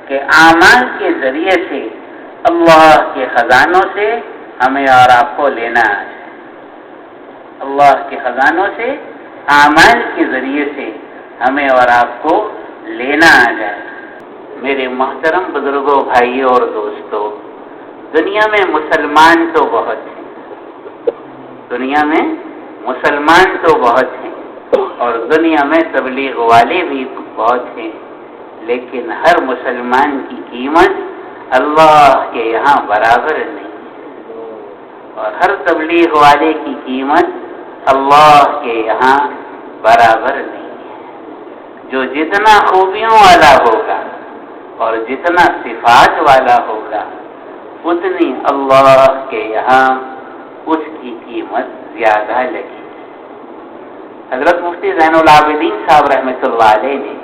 کہ اعمال کے ذریعے سے اللہ کے خزانوں سے ہمیں اور آپ کو لینا آ جائے. اللہ کے خزانوں سے اعمال کے ذریعے سے ہمیں اور آپ کو لینا آ جائے. میرے محترم بزرگوں، بھائیوں اور دوستوں، دنیا میں مسلمان تو بہت ہیں، دنیا میں مسلمان تو بہت ہیں، اور دنیا میں تبلیغ والے بھی بہت ہیں، لیکن ہر مسلمان کی قیمت اللہ کے یہاں برابر نہیں، اور ہر تبلیغ والے کی قیمت اللہ کے یہاں برابر نہیں ہے. جو جتنا خوبیوں والا ہوگا اور جتنا صفات والا ہوگا، اتنی اللہ کے یہاں اس کی قیمت زیادہ لگے. حضرت مفتی زین العابدین صاحب رحمۃ اللہ علیہ نے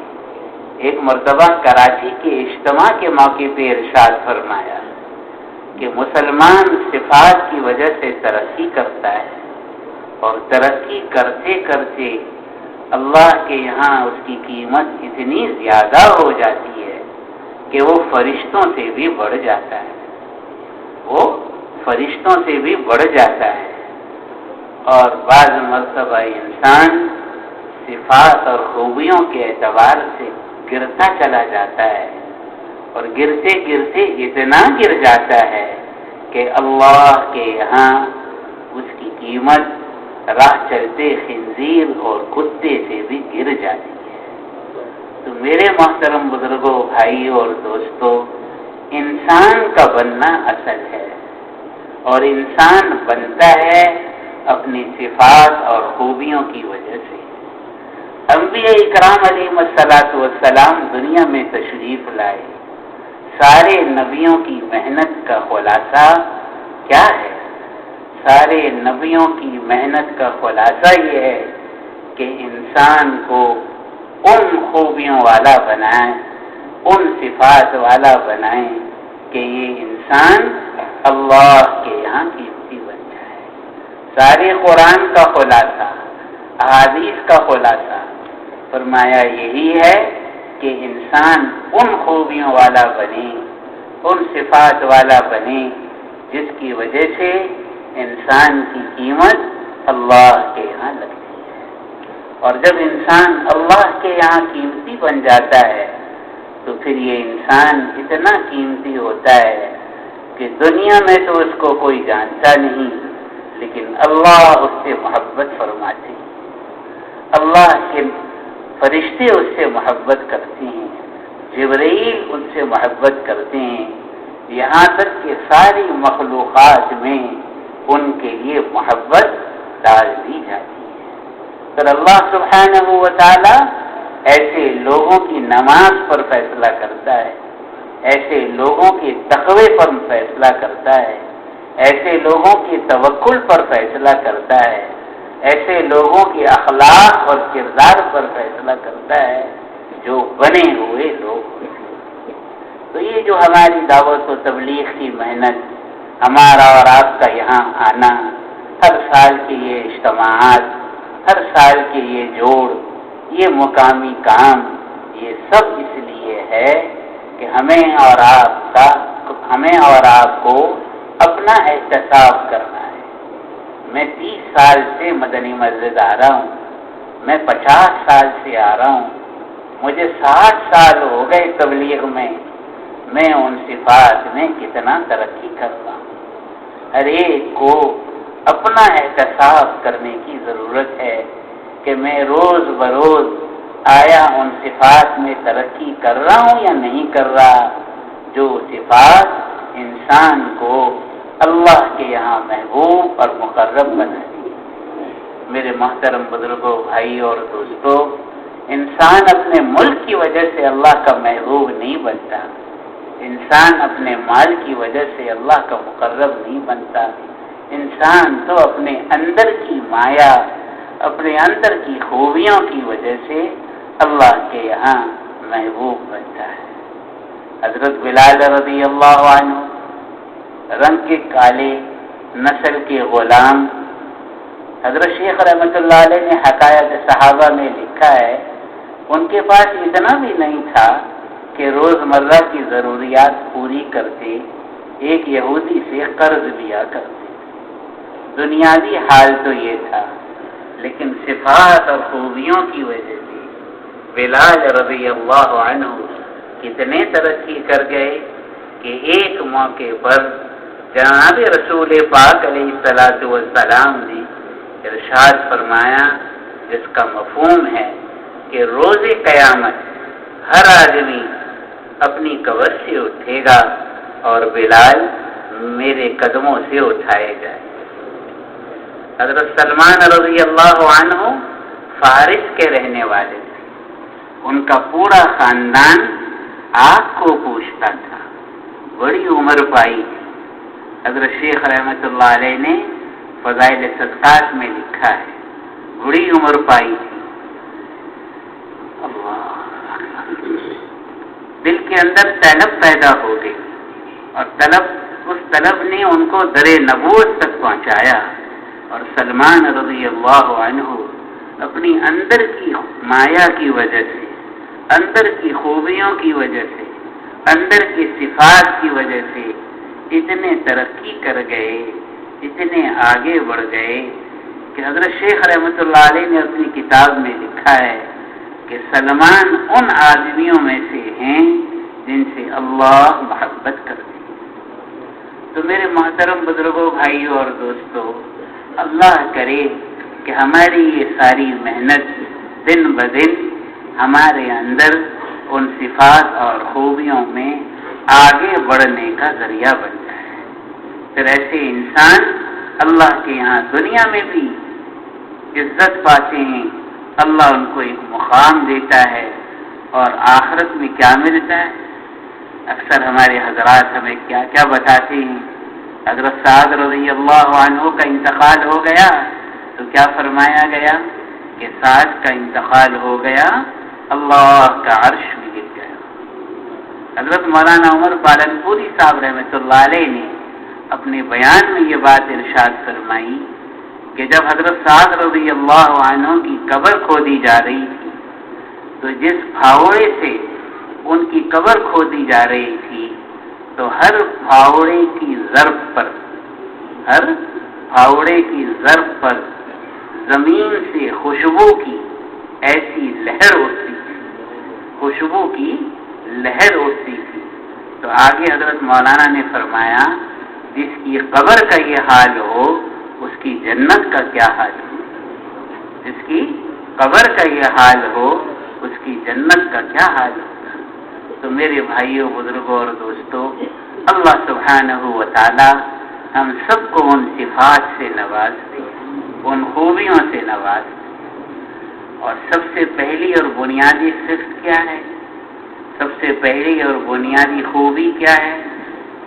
ایک مرتبہ کراچی کے اجتماع کے موقع پہ ارشاد فرمایا کہ مسلمان صفات کی وجہ سے ترقی کرتا ہے، اور ترقی کرتے کرتے اللہ کے یہاں اس کی قیمت اتنی زیادہ ہو جاتی ہے کہ وہ فرشتوں سے بھی بڑھ جاتا ہے، وہ فرشتوں سے بھی بڑھ جاتا ہے. اور بعض مرتبہ انسان صفات اور خوبیوں کے اعتبار سے گرتا چلا جاتا ہے، اور گرتے گرتے اتنا گر جاتا ہے کہ اللہ کے یہاں اس کی قیمت راہ چلتے خنزیر اور کتے سے بھی گر جاتی ہے. تو میرے محترم بزرگوں، بھائیوں اور دوستوں، انسان کا بننا اصل ہے، اور انسان بنتا ہے اپنی صفات اور خوبیوں کی وجہ سے. انبیاء اکرام علیہم السلام دنیا میں تشریف لائے. سارے نبیوں کی محنت کا خلاصہ کیا ہے؟ سارے نبیوں کی محنت کا خلاصہ یہ ہے کہ انسان کو ان خوبیوں والا بنائیں، ان صفات والا بنائیں کہ یہ انسان اللہ کے یہاں قیمتی بن جائے. سارے قرآن کا خلاصہ، احادیث کا خلاصہ فرمایا یہی ہے کہ انسان ان خوبیوں والا بنے، ان صفات والا بنے جس کی وجہ سے انسان کی قیمت اللہ کے یہاں لگتی ہے. اور جب انسان اللہ کے یہاں قیمتی بن جاتا ہے تو پھر یہ انسان اتنا قیمتی ہوتا ہے کہ دنیا میں تو اس کو کوئی جانتا نہیں، لیکن اللہ اس سے محبت فرماتے ہیں، اللہ کے فرشتے اس سے محبت کرتے ہیں، جبرائیل ان سے محبت کرتے ہیں، یہاں تک کہ ساری مخلوقات میں ان کے لیے محبت ڈال دی جاتی ہے. پھر اللہ سبحانہ و تعالی ایسے لوگوں کی نماز پر فیصلہ کرتا ہے، ایسے لوگوں کے تقوی پر فیصلہ کرتا ہے، ایسے لوگوں کے توکل پر فیصلہ کرتا ہے، ایسے لوگوں کے اخلاق اور کردار پر فیصلہ کرتا ہے جو بنے ہوئے لوگ. تو یہ جو ہماری دعوت و تبلیغ کی محنت، ہمارا اور آپ کا یہاں آنا، ہر سال کے یہ اجتماعات، ہر سال کے یہ جوڑ، یہ مقامی کام، یہ سب اس لیے ہے کہ ہمیں اور آپ کو اپنا احتساب کرنا ہے. میں 30 سال سے مدنی مسجد آ رہا ہوں، میں 50 سال سے آ رہا ہوں، مجھے 60 سال ہو گئے تبلیغ میں ان صفات میں کتنا ترقی کر رہا ہوں. ہر ایک کو اپنا احتساب کرنے کی ضرورت ہے کہ میں روز بروز آیا ان صفات میں ترقی کر رہا ہوں یا نہیں کر رہا، جو صفات انسان کو اللہ کے یہاں محبوب اور مقرب بناتی ہے. میرے محترم بزرگوں، بھائی اور دوستوں، انسان اپنے ملک کی وجہ سے اللہ کا محبوب نہیں بنتا، انسان اپنے مال کی وجہ سے اللہ کا مقرب نہیں بنتا. انسان تو اپنے اندر کی مایا، اپنے اندر کی خوبیوں کی وجہ سے اللہ کے یہاں محبوب بنتا ہے. حضرت بلال رضی اللہ عنہ رنگ کے کالے، نسل کے غلام، حضرت شیخ رحمۃ اللہ علیہ نے حکایت صحابہ میں لکھا ہے ان کے پاس اتنا بھی نہیں تھا کہ روزمرہ کی ضروریات پوری کرتے ایک یہودی سے قرض لیا کرتے. دنیاوی حال تو یہ تھا، لیکن صفات اور خوبیوں کی وجہ سے بلال رضی اللہ عنہ کتنے ترقی کر گئے کہ ایک موقع پر جناب رسول پاک علیہ الصلوۃ والسلام نے ارشاد فرمایا، جس کا مفہوم ہے کہ روز قیامت ہر آدمی اپنی قبر سے اٹھے گا اور بلال میرے قدموں سے اٹھائے جائے. حضرت سلمان رضی اللہ عنہ فارس کے رہنے والے تھے. ان کا پورا خاندان آگ کو پوچھتا تھا، بڑی عمر پائی تھی. حضرت شیخ رحمۃ اللہ علیہ نے فضائل صدقات میں لکھا ہے، بڑی عمر پائی تھی. دل کے اندر طلب پیدا ہو گئی، اور اس طلب نے ان کو در نبوت تک پہنچایا. اور سلمان رضی اللہ عنہ اپنی اندر کی مایا کی وجہ سے، اندر کی خوبیوں کی وجہ سے، اندر کی صفات کی وجہ سے اتنے ترقی کر گئے، اتنے آگے بڑھ گئے کہ حضرت شیخ رحمۃ اللہ علیہ نے اپنی کتاب میں لکھا ہے کہ سلمان ان آدمیوں میں سے ہیں جن سے اللہ محبت کرتے ہیں. تو میرے محترم بزرگوں، بھائیوں اور دوستوں، اللہ کرے کہ ہماری یہ ساری محنت دن بدن ہمارے اندر ان صفات اور خوبیوں میں آگے بڑھنے کا ذریعہ بن جائے. پھر ایسے انسان اللہ کے یہاں دنیا میں بھی عزت پاتے ہیں، اللہ ان کو ایک مقام دیتا ہے، اور آخرت میں کیا ملتا ہے؟ اکثر ہمارے حضرات ہمیں کیا کیا بتاتے ہیں. حضرت سعد رضی اللہ عنہ کا انتقال ہو گیا تو کیا فرمایا گیا کہ سعد کا انتقال ہو گیا، اللہ کا عرش بھی گر گیا. حضرت مولانا عمر پالنپوری صاحب رحمۃ اللہ علیہ نے اپنے بیان میں یہ بات ارشاد فرمائی کہ جب حضرت سعد رضی اللہ عنہ کی قبر کھودی جا رہی تھی تو جس پھاوڑے سے ان کی قبر کھودی جا رہی تھی تو ہر پھاوڑے کی ضرب پر زمین سے خوشبو کی ایسی لہر اٹھتی تھی، خوشبو کی لہر اٹھتی تھی. تو آگے حضرت مولانا نے فرمایا، جس کی قبر کا یہ حال ہو اس کی جنت کا کیا حال ہو؟ جس کی قبر کا یہ حال ہو اس کی جنت کا کیا حال ہوگا؟ تو میرے بھائیوں، بزرگوں اور دوستوں، اللہ سبحانہ و تعالی ہم سب کو ان صفات سے نواز دے، ان خوبیوں سے نواز دے. اور سب سے پہلی اور بنیادی صفت کیا ہے؟ سب سے پہلی اور بنیادی خوبی کیا ہے؟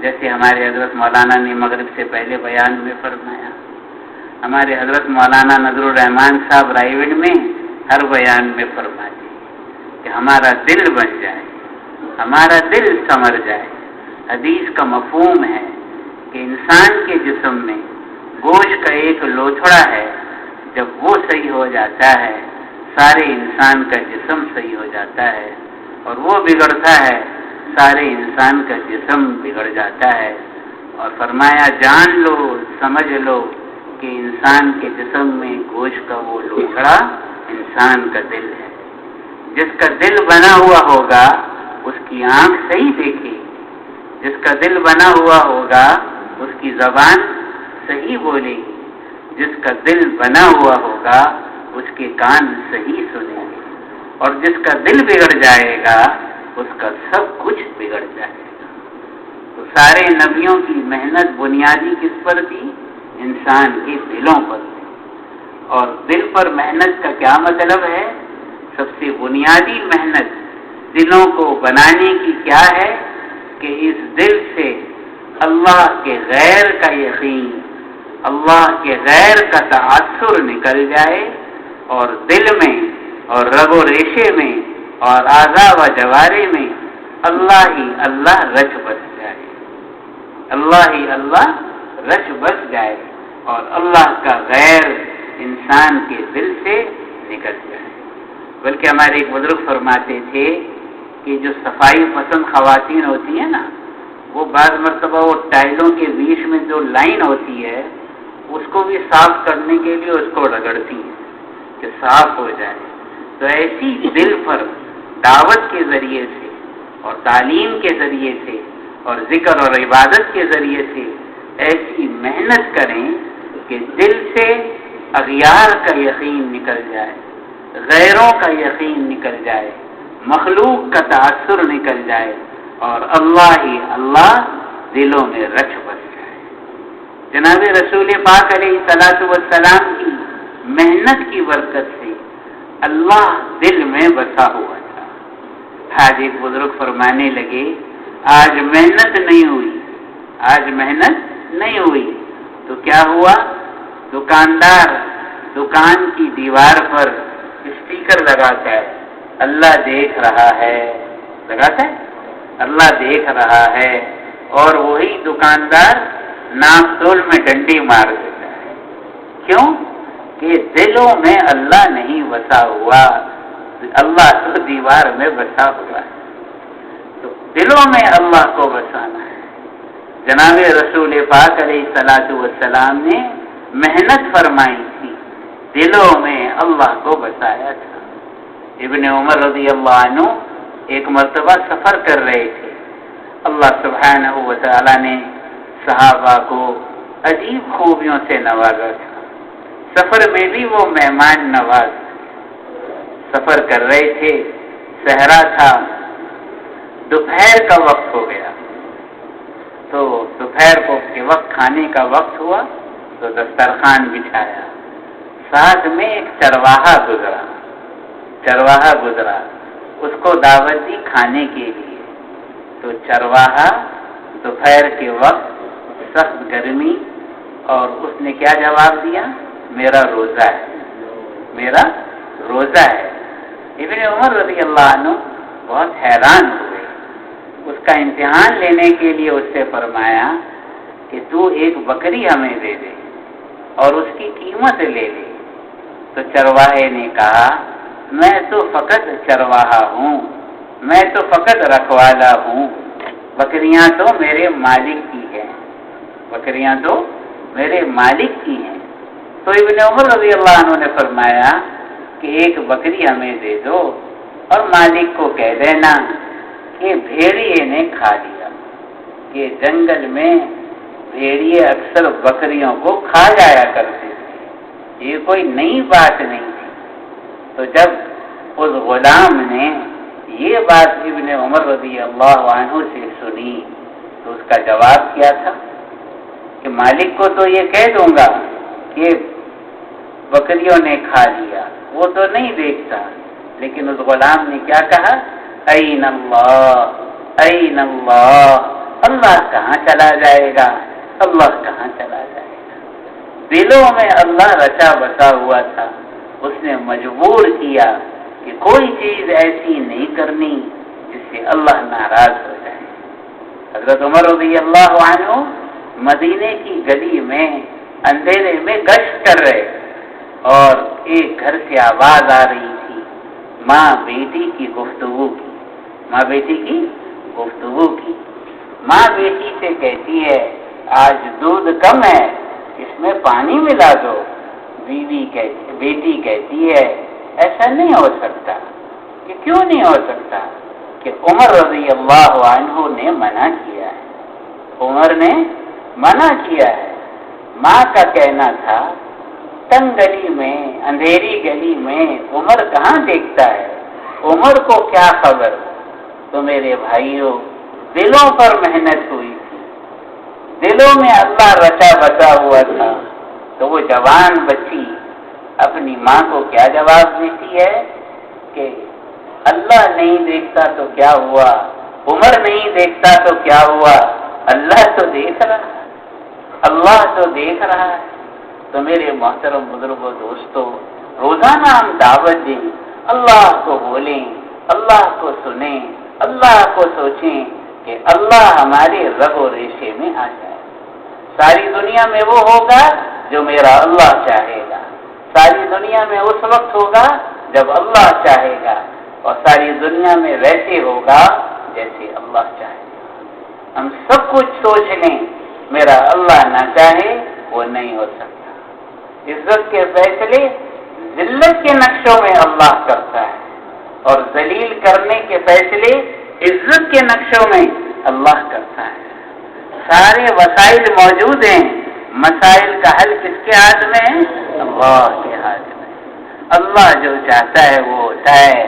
جیسے ہمارے حضرت مولانا نے مغرب سے پہلے بیان میں فرمایا، ہمارے حضرت مولانا نظر الرحمان صاحب رائیوڈ میں ہر بیان میں فرماتے ہیں کہ ہمارا دل بن جائے، ہمارا دل سنور جائے. حدیث کا مفہوم ہے کہ انسان کے جسم میں گوشت کا ایک لوتھڑا ہے، جب وہ صحیح ہو جاتا ہے سارے انسان کا جسم صحیح ہو جاتا ہے، اور وہ بگڑتا ہے سارے انسان کا جسم بگڑ جاتا ہے. اور فرمایا، جان لو، سمجھ لو کہ انسان کے جسم میں گوشت کا وہ لوتھڑا انسان کا دل ہے. جس کا دل بنا ہوا ہوگا اس کی آنکھ صحیح دیکھے، جس کا دل بنا ہوا ہوگا اس کی زبان صحیح بولے گی، جس کا دل بنا ہوا ہوگا اس کے کان صحیح سنیں گے، اور جس کا دل بگڑ جائے گا اس کا سب کچھ بگڑ جائے گا. تو سارے نبیوں کی محنت بنیادی کس پر تھی؟ انسان کے دلوں پر تھی. اور دل پر محنت کا کیا مطلب ہے؟ سب سے بنیادی محنت دلوں کو بنانے کی کیا ہے کہ اس دل سے اللہ کے غیر کا یقین، اللہ کے غیر کا تاثر نکل جائے، اور دل میں اور رگ و ریشے میں اور اعضاء و جوارے میں اللہ ہی اللہ رچ بس جائے، اللہ ہی اللہ رچ بس جائے، اور اللہ کا غیر انسان کے دل سے نکل جائے. بلکہ ہمارے ایک بزرگ فرماتے تھے کہ جو صفائی پسند خواتین ہوتی ہیں نا، وہ بعض مرتبہ وہ ٹائلوں کے بیچ میں جو لائن ہوتی ہے اس کو بھی صاف کرنے کے لیے اس کو رگڑتی ہیں کہ صاف ہو جائے. تو ایسی دل پر دعوت کے ذریعے سے اور تعلیم کے ذریعے سے اور ذکر اور عبادت کے ذریعے سے ایسی محنت کریں کہ دل سے اغیار کا یقین نکل جائے، غیروں کا یقین نکل جائے، مخلوق کا تاثر نکل جائے، اور اللہ ہی اللہ دلوں میں رچ بس جائے. جناب رسول پاک علیہ الصلوۃ والسلام کی محنت کی برکت سے اللہ دل میں بسا ہوا تھا. آج ایک بزرگ فرمانے لگے آج محنت نہیں ہوئی، آج محنت نہیں ہوئی تو کیا ہوا؟ دکاندار دکان کی دیوار پر اسٹیکر لگاتا ہے، اللہ دیکھ رہا ہے، لگاتا ہے اللہ دیکھ رہا ہے، اور وہی دکاندار ناپ تول میں ڈنڈی مار دیتا ہے. کیوں؟ کہ دلوں میں اللہ نہیں بسا ہوا، اللہ تو دیوار میں بسا ہوا ہے. تو دلوں میں اللہ کو بسانا ہے. جناب رسول پاک علیہ الصلوۃ والسلام نے محنت فرمائی تھی، دلوں میں اللہ کو بسایا تھا. ابن عمر رضی اللہ عنہ ایک مرتبہ سفر کر رہے تھے. اللہ سبحانہ و تعالی نے صحابہ کو عجیب خوبیوں سے نوازا تھا. سفر میں بھی وہ مہمان نواز. سفر کر رہے تھے، صحرا تھا، دوپہر کا وقت ہو گیا. تو دوپہر کے وقت کھانے کا وقت ہوا تو دسترخوان بچھایا. ساتھ میں ایک چرواہا گزرا، اس کو دعوت دی کھانے کے لیے. تو چرواہا دوپہر کے وقت سخت گرمی، اور اس نے کیا جواب دیا؟ میرا روزہ ہے. ابن عمر رضی اللہ عنہ بہت حیران ہوئے. اس کا امتحان لینے کے لیے اس سے فرمایا کہ تو ایک بکری ہمیں دے دے اور اس کی قیمت لے لے. تو چرواہے نے کہا میں تو فقط چرواہا ہوں، میں تو فقط رکھوالا ہوں، بکریاں تو میرے مالک کی ہیں، بکریاں تو میرے مالک کی ہیں. تو ابن عمر رضی اللہ عنہ نے فرمایا کہ ایک بکری ہمیں دے دو اور مالک کو کہہ دینا کہ بھیڑیے نے کھا لیا. کہ جنگل میں بھیڑیے اکثر بکریوں کو کھا جایا کرتے تھے، یہ کوئی نئی بات نہیں تھی. تو جب اس غلام نے یہ بات ابن عمر رضی اللہ عنہ سے سنی تو اس کا جواب کیا تھا کہ مالک کو تو یہ کہہ دوں گا کہ بکریوں نے کھا لیا، وہ تو نہیں دیکھتا. لیکن اس غلام نے کیا کہا؟ این اللہ، این اللہ، اللہ کہاں چلا جائے گا، اللہ کہاں چلا جائے گا. دلوں میں اللہ رچا بسا ہوا تھا. اس نے مجبور کیا کہ کوئی چیز ایسی نہیں کرنی جس سے اللہ ناراض ہو جائے. حضرت عمر رضی اللہ عنہ مدینے کی گلی میں اندھیرے میں گشت کر رہے اور ایک گھر سے آواز آ رہی تھی ماں بیٹی کی گفتگو کی. ماں بیٹی کی گفتگو کی. ماں بیٹی سے کہتی ہے آج دودھ کم ہے، اس میں پانی ملا دو. بیٹی کہتی ہے ایسا نہیں ہو سکتا. کہ کیوں نہیں ہو سکتا؟ کہ عمر رضی اللہ عنہ نے منع کیا ہے. عمر نے منع کیا ہے. ماں کا کہنا تھا تنگ گلی میں، اندھیری گلی میں عمر کہاں دیکھتا ہے، عمر کو کیا خبر. تو میرے بھائیوں، دلوں پر محنت ہوئی تھی، دلوں میں اللہ رچا بسا ہوا تھا. تو وہ جوان بچی اپنی ماں کو کیا جواب دیتی ہے کہ اللہ نہیں دیکھتا تو کیا ہوا، عمر نہیں دیکھتا تو کیا ہوا، اللہ تو دیکھ رہا ہے، اللہ تو دیکھ رہا ہے. تو میرے محترم بزرگوں، دوستوں، روزانہ ہم دعوت دیں، اللہ کو بولیں، اللہ کو سنیں، اللہ کو سوچیں کہ اللہ ہمارے رگ و ریشے میں آ جائے. ساری دنیا میں وہ ہوگا جو میرا اللہ چاہے گا. ساری دنیا میں اس وقت ہوگا جب اللہ چاہے گا. اور ساری دنیا میں ویسے ہوگا جیسے اللہ چاہے. ہم سب کچھ سوچ لیں، میرا اللہ نہ چاہے وہ نہیں ہو سکتا. عزت کے فیصلے ذلت کے نقشوں میں اللہ کرتا ہے، اور ذلیل کرنے کے فیصلے عزت کے نقشوں میں اللہ کرتا ہے. سارے وسائل موجود ہیں، مسائل کا حل کس کے ہاتھ میں ہے؟ اللہ کے ہاتھ میں. اللہ جو چاہتا ہے وہ ہوتا ہے.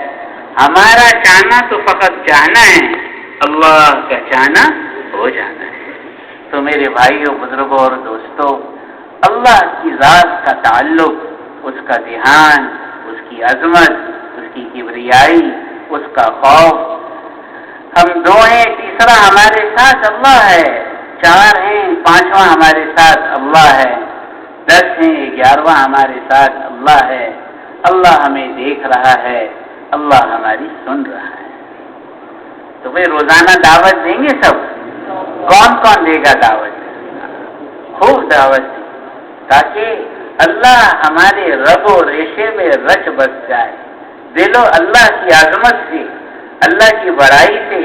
ہمارا چاہنا تو فقط چاہنا ہے، اللہ کا چاہنا ہو جانا ہے. تو میرے بھائیوں، بزرگوں اور دوستوں، اللہ کی ذات کا تعلق، اس کا دھیان، اس کی عظمت، اس کی کبریائی، اس کا خوف. ہم دو ہیں، تیسرا ہمارے ساتھ اللہ ہے. چار ہیں، پانچواں ہمارے ساتھ اللہ ہے. 10 ہیں، 11واں ہمارے ساتھ اللہ ہے. اللہ ہمیں دیکھ رہا ہے، اللہ ہماری سن رہا ہے. تو بھئی روزانہ دعوت دیں گے سب؟ کون کون دے گا دعوت؟ خوب دعوت دیں، تاکہ اللہ ہمارے رگ و ریشے میں رچ بس جائے. دلوں اللہ کی عظمت سے، اللہ کی بڑائی سے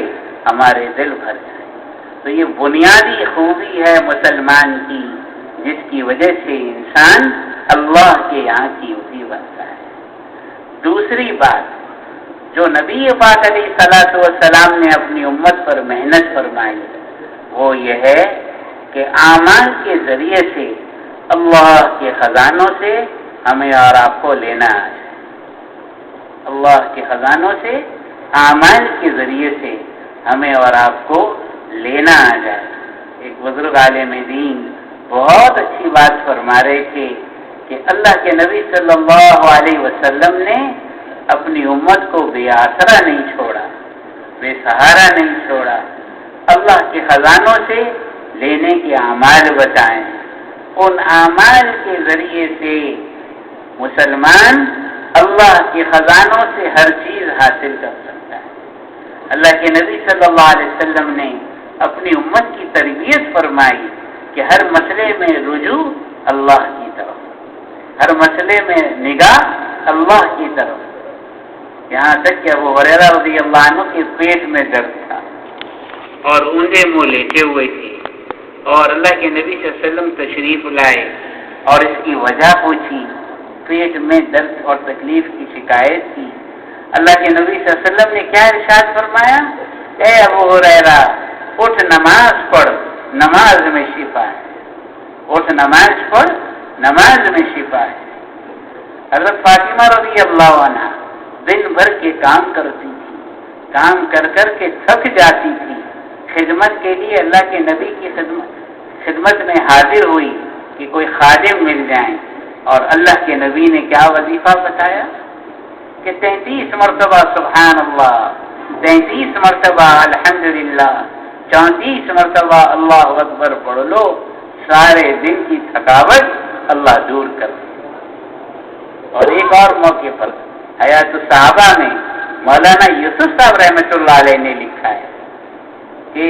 ہمارے دل بھر جائے. تو یہ بنیادی خوبی ہے مسلمان کی، جس کی وجہ سے انسان اللہ کے یہاں قیمتی بنتا ہے. دوسری بات جو نبی پاک علیہ الصلوۃ والسلام نے اپنی امت پر محنت فرمائی، وہ یہ ہے کہ اعمال کے ذریعے سے اللہ کے خزانوں سے ہمیں اور آپ کو لینا ہے. اللہ کے خزانوں سے اعمال کے ذریعے سے ہمیں اور آپ کو لینا آ جائے. ایک بزرگ عالم دین بہت اچھی بات فرما رہے تھے کہ اللہ کے نبی صلی اللہ علیہ وسلم نے اپنی امت کو بے آسرا نہیں چھوڑا، بے سہارا نہیں چھوڑا. اللہ کے خزانوں سے لینے کے اعمال بتائیں. ان اعمال کے ذریعے سے مسلمان اللہ کے خزانوں سے ہر چیز حاصل کر سکتا ہے. اللہ کے نبی صلی اللہ علیہ وسلم نے اپنی امت کی تربیت فرمائی کہ ہر مسئلے میں رجوع اللہ کی طرف، ہر مسئلے میں نگاہ اللہ کی طرف. یہاں تک کہ ابو ہریرہ رضی اللہ عنہ کے پیٹ میں درد تھا اور اونجے منہ لیٹے ہوئے تھے، اور اللہ کے نبی صلی اللہ علیہ وسلم تشریف لائے اور اس کی وجہ پوچھی. پیٹ میں درد اور تکلیف کی شکایت تھی. اللہ کے نبی صلی اللہ علیہ وسلم نے کیا ارشاد فرمایا؟ اے ابو ہریرہ، اٹھ نماز پڑھ، نماز میں شفا ہے. اٹھ نماز پڑھ، نماز میں شفا ہے. حضرت فاطمہ رضی اللہ عنہا دن بھر کے کام کرتی تھی، کام کر کر کے تھک جاتی تھی. خدمت کے لیے اللہ کے نبی کی خدمت میں حاضر ہوئی کہ کوئی خادم مل جائیں. اور اللہ کے نبی نے کیا وظیفہ بتایا کہ 33 مرتبہ سبحان اللہ، 33 مرتبہ الحمدللہ، 34 مرتبہ اللہ اکبر پڑھ لو، سارے دن کی تھکاوٹ اللہ دور کر دے. اور ایک اور موقع پر حیات الصحابہ میں مولانا یوسف صاحب رحمۃ اللہ علیہ نے لکھا ہے کہ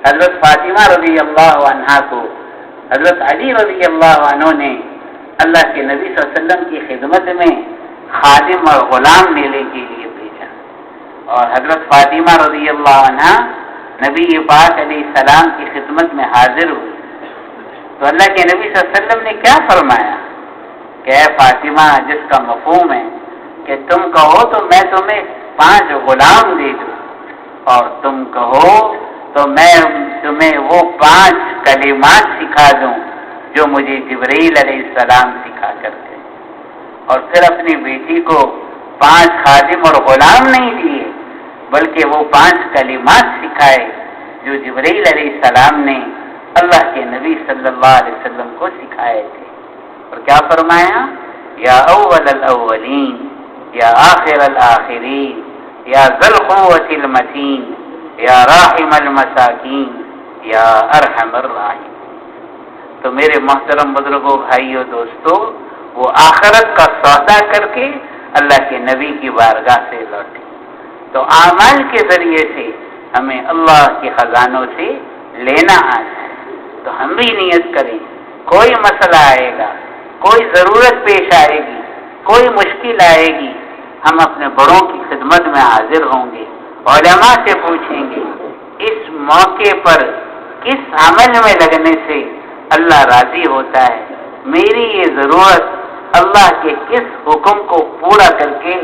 حضرت فاطمہ رضی اللہ عنہا کو حضرت علی رضی اللہ عنہ نے اللہ کے نبی صلی اللہ علیہ وسلم کی خدمت میں خادم اور غلام لینے کے لیے بھیجا، اور حضرت فاطمہ رضی اللہ عنہا نبی پاک علیہ السلام کی خدمت میں حاضر ہوئی. تو اللہ کے نبی صلی اللہ علیہ وسلم نے کیا فرمایا کہ اے فاطمہ، جس کا مفہوم ہے کہ تم کہو تو میں تمہیں 5 غلام دے دوں، اور تم کہو تو میں تمہیں وہ 5 کلمات سکھا دوں جو مجھے جبرائیل علیہ السلام سکھا کرتے. اور پھر اپنی بیٹی کو 5 خادم اور غلام نہیں دیے، بلکہ وہ 5 کلمات سکھائے جو جبرائیل علیہ السلام نے اللہ کے نبی صلی اللہ علیہ وسلم کو سکھائے تھے. اور کیا فرمایا؟ یا اول الاولین، یا آخر الاخرین، یا ذی القوۃ المتین، یا راحم المساکین، یا ارحم الراحمین. تو میرے محترم بزرگوں، بھائیوں، دوستوں، وہ آخرت کا سودا کر کے اللہ کے نبی کی بارگاہ سے لوٹے. تو اعمال کے ذریعے سے ہمیں اللہ کے خزانوں سے لینا آ جائے. تو ہم بھی نیت کریں، کوئی مسئلہ آئے گا، کوئی ضرورت پیش آئے گی، کوئی مشکل آئے گی، ہم اپنے بڑوں کی خدمت میں حاضر ہوں گے، علماء سے پوچھیں گے اس موقع پر کس عمل میں لگنے سے اللہ راضی ہوتا ہے، میری یہ ضرورت اللہ کے کس حکم کو پورا کر کے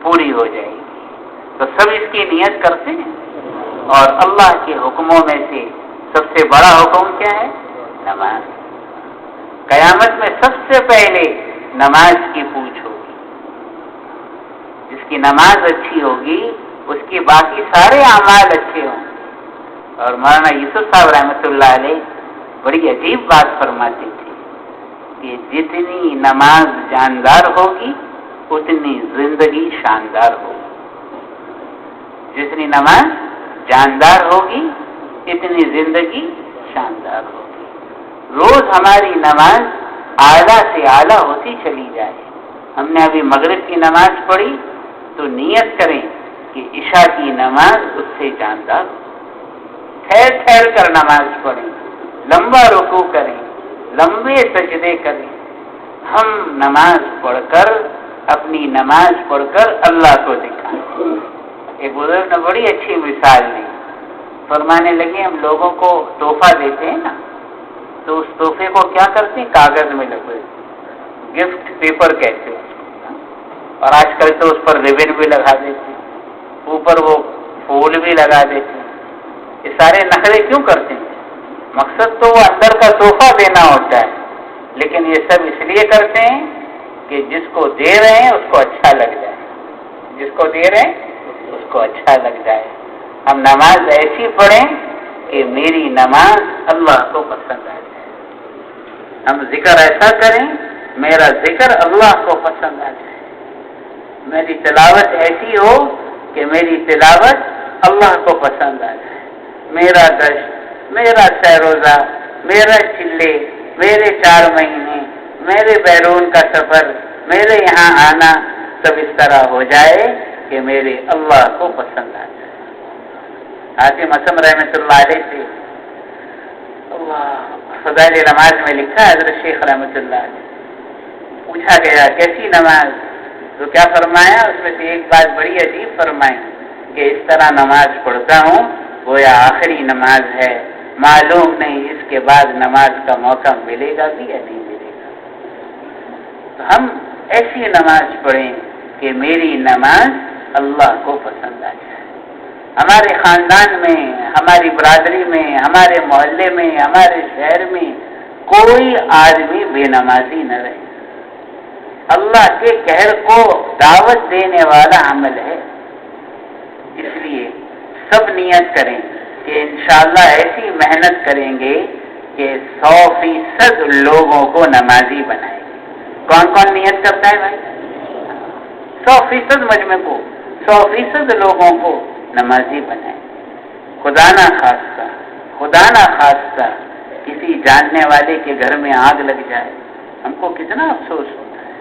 پوری ہو جائے گی۔ تو سب اس کی نیت کرتے ہیں، اور اللہ کے حکموں میں سے سب سے بڑا حکم کیا ہے؟ نماز۔ قیامت میں سب سے پہلے نماز کی پوچھ ہوگی، جس کی نماز اچھی ہوگی اس کی باقی سارے اعمال اچھے ہوں گے۔ اور مولانا یوسف صاحب رحمۃ اللہ علیہ بڑی عجیب بات فرماتے تھے کہ جتنی نماز جاندار ہوگی اتنی زندگی شاندار ہوگی۔ جتنی نماز جاندار ہوگی اتنی زندگی شاندار ہوگی۔ روز ہماری نماز اعلیٰ سے اعلیٰ ہوتی چلی جائے۔ ہم نے ابھی مغرب کی نماز پڑھی تو نیت کریں کہ عشاء کی نماز اس سے جاندار ہو۔ ٹھہر ٹھہر کر نماز پڑھیں، لمبا رکوع کریں، لمبے سجدے کریں۔ ہم نماز پڑھ کر، اپنی نماز پڑھ کر اللہ کو دکھائیں۔ ایک بزرگ نے بڑی اچھی مثال دی، فرمانے لگے ہم لوگوں کو تحفہ دیتے ہیں نا، تو اس تحفے کو کیا کرتے ہیں؟ کاغذ میں لگے، گفٹ پیپر کہتے ہیں، اور آج کل تو اس پر ریبن بھی لگا دیتے ہیں، اوپر وہ پھول بھی لگا دیتے ہیں۔ یہ سارے نخرے کیوں کرتے ہیں؟ مقصد تو وہ اندر کا تحفہ دینا ہوتا ہے، لیکن یہ سب اس لیے کرتے ہیں کہ جس کو دے رہے ہیں اس کو اچھا لگ جائے، جس کو دے رہے ہیں اس کو اچھا لگ جائے۔ ہم نماز ایسی پڑھیں کہ میری نماز اللہ کو پسند آ جائے، ہم ذکر ایسا کریں میرا ذکر اللہ کو پسند آ جائے، میری تلاوت ایسی ہو کہ میری تلاوت اللہ کو پسند آ جائے، میرا گشت، میرا سیروزہ، میرا چلے، میرے 4 مہینے، میرے بیرون کا سفر، میرے یہاں آنا، سب اس طرح ہو جائے کہ میرے اللہ کو پسند آ جائے۔ عاصم اسم رحمۃ اللہ علیہ سے فضائل نماز میں لکھا حضرت شیخ رحمۃ اللہ علیہ پوچھا گیا کیسی نماز، تو کیا فرمایا؟ اس میں سے ایک بات بڑی عجیب فرمائی کہ اس طرح نماز پڑھتا ہوں گویا آخری نماز ہے، معلوم نہیں اس کے بعد نماز کا موقع ملے گا بھی یا نہیں ملے گا۔ تو ہم ایسی نماز پڑھیں کہ میری نماز اللہ کو پسند آ جائے، ہمارے خاندان میں، ہماری برادری میں، ہمارے محلے میں، ہمارے شہر میں کوئی آدمی بے نمازی نہ رہے۔ اللہ کے قہر کو دعوت دینے والا عمل ہے، اس لیے سب نیت کریں کہ انشاءاللہ ایسی محنت کریں گے کہ 100% لوگوں کو نمازی بنائیں گے۔ کون کون نیت کرتا ہے بھائی؟ 100% مجمع کو، 100% لوگوں کو نمازی بنائیں۔ خدا نہ خواستہ کسی جاننے والے کے گھر میں آگ لگ جائے، ہم کو کتنا افسوس ہوتا ہے۔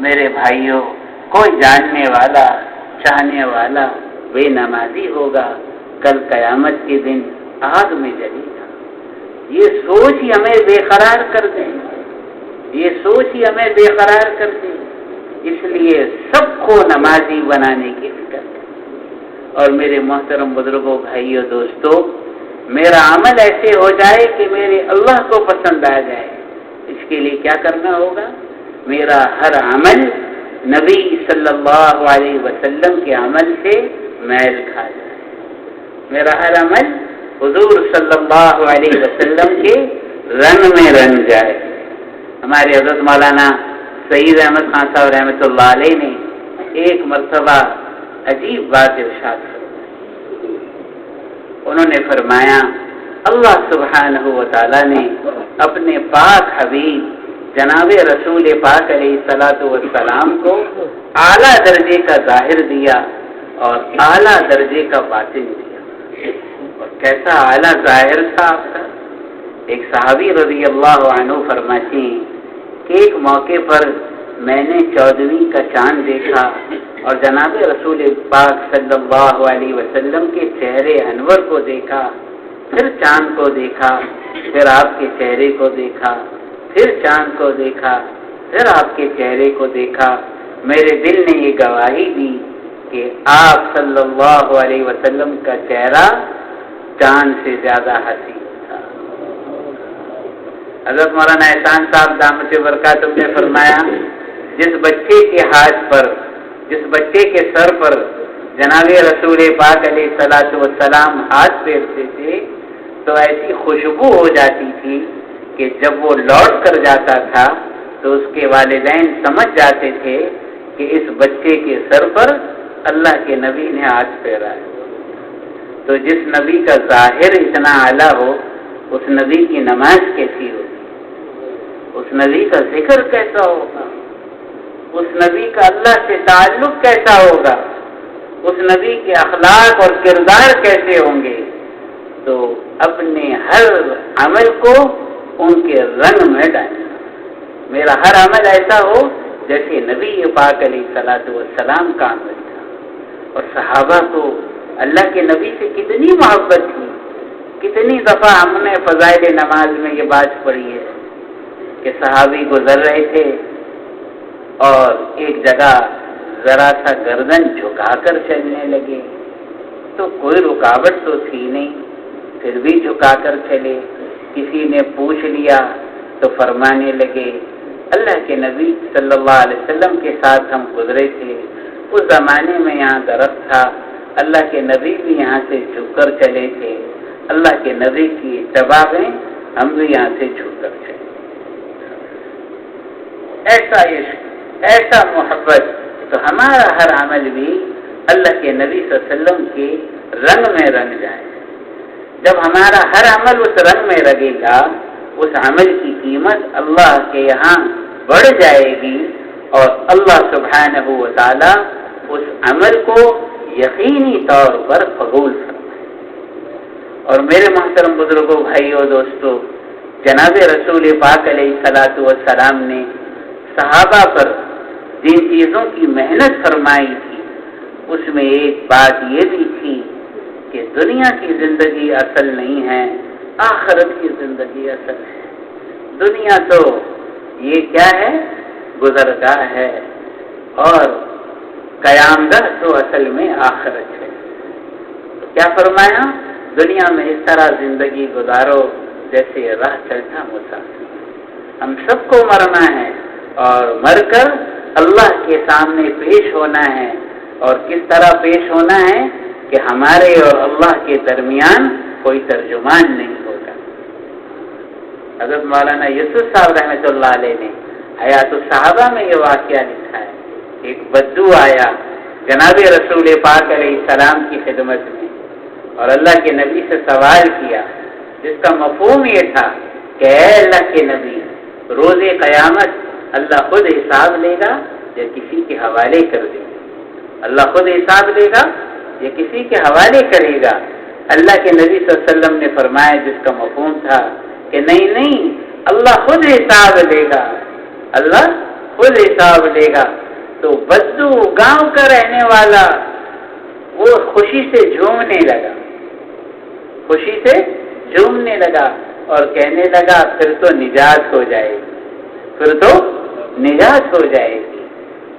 میرے بھائیوں، کوئی جاننے والا، چاہنے والا بے نمازی ہوگا، کل قیامت کے دن آگ میں جلے گا۔ یہ سوچ ہی ہمیں بے قرار کر دے، یہ سوچ ہی ہمیں بے قرار کر دے۔ اس لیے سب کو نمازی بنانے کی فکر ہے۔ اور میرے محترم بزرگوں، بھائیوں، دوستوں، میرا عمل ایسے ہو جائے کہ میرے اللہ کو پسند آ جائے، اس کے لیے کیا کرنا ہوگا؟ میرا ہر عمل نبی صلی اللہ علیہ وسلم کے عمل سے میل کھا جائے، میرا ہر عمل حضور صلی اللہ علیہ وسلم کے رنگ میں رنگ جائے۔ ہمارے حضرت مولانا سعید احمد خان صاحب رحمۃ اللہ علیہ نے ایک مرتبہ عجیب بات ارشاد فرمائی۔ انہوں نے فرمایا اللہ سبحانہ و تعالی نے اپنے پاک حبیب جناب رسول پاک علیہ الصلوۃ والسلام کو اعلیٰ درجے کا ظاہر دیا اور اعلیٰ درجے کا باطن دیا۔ اور کیسا اعلیٰ ظاہر تھا آپ کا؟ ایک صحابی رضی اللہ عنہ فرماتے ہیں کہ ایک موقع پر میں نے 14ویں کا چاند دیکھا اور جناب رسول پاک صلی اللہ علیہ وسلم کے چہرے انور کو دیکھا، پھر چاند کو دیکھا، پھر آپ کے چہرے کو دیکھا، پھر چاند کو دیکھا، پھر آپ کے چہرے کو دیکھا، میرے دل نے یہ گواہی دی کہ آپ صلی اللہ علیہ وسلم کا چہرہ چاند سے زیادہ حسین تھا۔ حضرت مولانا احسان صاحب دامت برکاتہ نے فرمایا، جس بچے کے ہاتھ پر، جس بچے کے سر پر جناب رسول پاک علیہ الصلوۃ والسلام ہاتھ پھیرتے تھے تو ایسی خوشبو ہو جاتی تھی کہ جب وہ لوٹ کر جاتا تھا تو اس کے والدین سمجھ جاتے تھے کہ اس بچے کے سر پر اللہ کے نبی نے ہاتھ پھیرا ہے۔ تو جس نبی کا ظاہر اتنا اعلیٰ ہو، اس نبی کی نماز کیسی ہوگی، اس نبی کا ذکر کیسا ہوگا، اس نبی کا اللہ سے تعلق کیسا ہوگا، اس نبی کے اخلاق اور کردار کیسے ہوں گے۔ تو اپنے ہر عمل کو ان کے رنگ میں ڈالیں۔ میرا ہر عمل ایسا ہو جیسے نبی پاک علیہ الصلوۃ والسلام کا عمل تھا۔ اور صحابہ کو اللہ کے نبی سے کتنی محبت تھی، کتنی دفعہ ہم نے فضائل نماز میں یہ بات پڑھی ہے کہ صحابی گزر رہے تھے اور ایک جگہ ذرا سا گردن جھکا کر چلنے لگے، تو کوئی رکاوٹ تو تھی نہیں، پھر بھی جھکا کر چلے۔ کسی نے پوچھ لیا تو فرمانے لگے، اللہ کے نبی صلی اللہ علیہ وسلم کے ساتھ ہم گزرے تھے، اس زمانے میں یہاں درخت تھا، اللہ کے نبی بھی یہاں سے جھک کر چلے تھے، اللہ کے نبی کی اتباع میں ہم بھی یہاں سے جھک کر چلے۔ ایسا عشق، ایسا محبت، تو ہمارا ہر عمل بھی اللہ کے نبی صلی اللہ علیہ وسلم کے رنگ میں رنگ جائے۔ جب ہمارا ہر عمل اس رنگ میں رنگے گا، اس عمل کی قیمت اللہ کے یہاں بڑھ جائے گی اور اللہ سبحانہ و تعالی اس عمل کو یقینی طور پر قبول فرمائے۔ اور میرے محترم بزرگوں، بھائیوں، دوستوں، جناب رسول پاک علیہ الصلوۃ والسلام نے صحابہ پر جن چیزوں کی محنت فرمائی تھی، اس میں ایک بات یہ بھی تھی کہ دنیا کی زندگی اصل نہیں ہے، آخرت کی زندگی اصل ہے۔ دنیا تو یہ کیا ہے، گزرگاہ ہے، اور قیامگاہ تو اصل میں آخرت ہے۔ تو کیا فرمایا، دنیا میں اس طرح زندگی گزارو جیسے راہ چلتا مسافر۔ ہم سب کو مرنا ہے اور مر کر اللہ کے سامنے پیش ہونا ہے، اور کس طرح پیش ہونا ہے کہ ہمارے اور اللہ کے درمیان کوئی ترجمان نہیں ہوگا۔ حضرت مولانا یوسف صاحب رحمۃ اللہ علیہ نے حیات الصحابہ میں یہ واقعہ لکھا ہے۔ ایک بدو آیا جناب رسول پاک علیہ السلام کی خدمت میں اور اللہ کے نبی سے سوال کیا، جس کا مفہوم یہ تھا کہ اے اللہ کے نبی، روز قیامت اللہ خود حساب لے گا یا کسی کے حوالے کر دے گا؟ اللہ خود حساب لے گا یا کسی کے حوالے کرے گا؟ اللہ کے نبی صلی اللہ علیہ وسلم نے فرمایا، جس کا مفہوم تھا کہ نہیں، اللہ خود حساب لے گا، اللہ خود حساب لے گا۔ تو بدو گاؤں کا رہنے والا وہ خوشی سے جھومنے لگا، خوشی سے جھومنے لگا اور کہنے لگا پھر تو نجات ہو جائے گی، پھر تو نجات ہو جائے گی۔